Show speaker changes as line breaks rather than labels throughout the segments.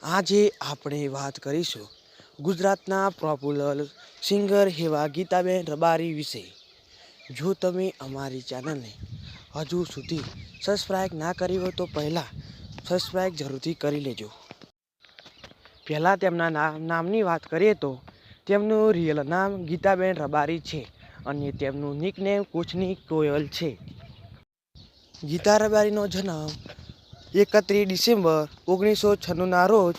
આજે આપણે વાત કરીશું ગુજરાતના પોપ્યુલર સિંગર એવા ગીતાબેન રબારી વિશે. જો તમે અમારી ચેનલને હજુ સુધી સબસ્ક્રાઈબ ના કરી હોય તો પહેલાં સબસ્ક્રાઈબ જરૂરથી કરી લેજો. પહેલાં તેમના નામની વાત કરીએ તો તેમનું રિયલ નામ ગીતાબેન રબારી છે અને તેમનું નિકનેમ કૂચની કોયલ છે. ગીતા રબારીનો જન્મ 31 ડિસેમ્બર 1996ના રોજ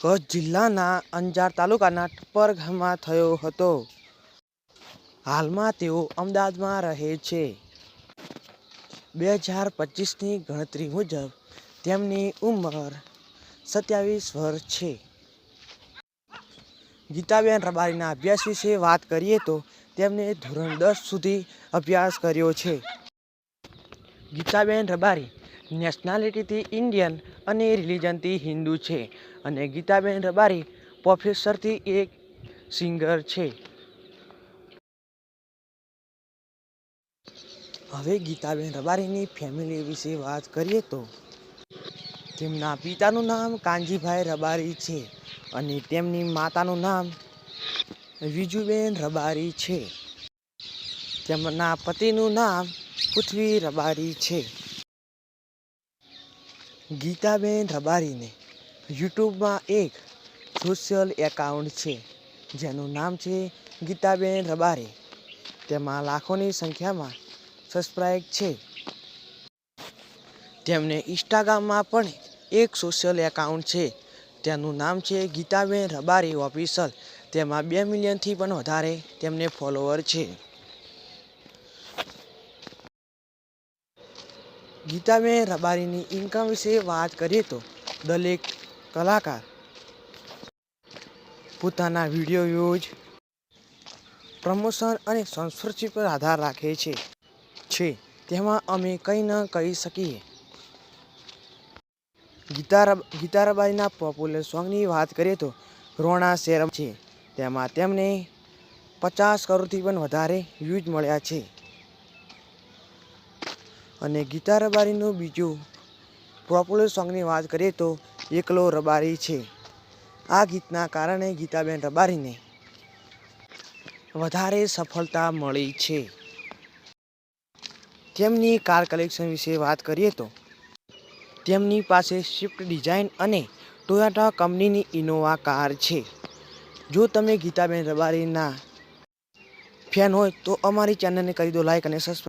કચ્છ જિલ્લાના અંજાર તાલુકાના ટપ્પર ગામમાં થયો હતો. હાલમાં તેઓ અમદાવાદમાં રહે છે. 2025ની ગણતરી મુજબ તેમની ઉંમર 27 વર્ષ છે. ગીતાબેન રબારીના અભ્યાસ વિશે વાત કરીએ તો તેમણે ધોરણ 10 સુધી અભ્યાસ કર્યો છે. ગીતાબેન રબારી નેશનાલિટીથી ઇન્ડિયન અને રિલિજનથી હિન્દુ છે અને ગીતાબેન રબારી પ્રોફેશનથી એક સિંગર છે. હવે ગીતાબેન રબારીની ફેમિલી વિશે વાત કરીએ તો તેમના પિતાનું નામ કાનજીભાઈ રબારી છે અને તેમની માતાનું નામ વિજુબેન રબારી છે. તેમના પતિનું નામ પૃથ્વી રબારી છે. ગીતાબેન રબારીને યુટ્યુબમાં એક સોશિયલ એકાઉન્ટ છે જેનું નામ છે ગીતાબેન રબારી. તેમાં લાખોની સંખ્યામાં સબસ્ક્રાઇબ છે. તેમને ઇન્સ્ટાગ્રામમાં પણ એક સોશિયલ એકાઉન્ટ છે. તેનું નામ છે ગીતાબેન રબારી ઓફિશિયલ. તેમાં 2 મિલિયનથી પણ વધારે તેમને ફોલોવર છે. ગીતાબેન રબારીની ઇન્કમ વિશે વાત કરીએ તો દરેક કલાકાર પોતાના વિડીયો વ્યૂઝ, પ્રમોશન અને સ્પોન્સરશિપ પર આધાર રાખે છે. તેમાં અમે કંઈ ન કહી શકીએ. ગીતા રબારીના પોપ્યુલર સોંગની વાત કરીએ તો રોણા શેરમ છે. તેમાં તેમને 50 કરોડથી પણ વધારે વ્યૂઝ મળ્યા છે. અને ગીતા રબારીનું બીજું પોપ્યુલર સોંગની વાત કરીએ તો એકલો રબારી છે. આ ગીતના કારણે ગીતાબેન રબારીને વધારે સફળતા મળી છે. તેમની કાર કલેક્શન વિશે વાત કરીએ તો તેમની પાસે સ્વિફ્ટ ડિઝાયર અને ટોયોટા કંપનીની ઇનોવા કાર છે. જો તમે ગીતાબેન રબારીના ફેન હોય તો અમારી ચેનલને કરી દો લાઈક અને સબસ્ક્રાઈબ.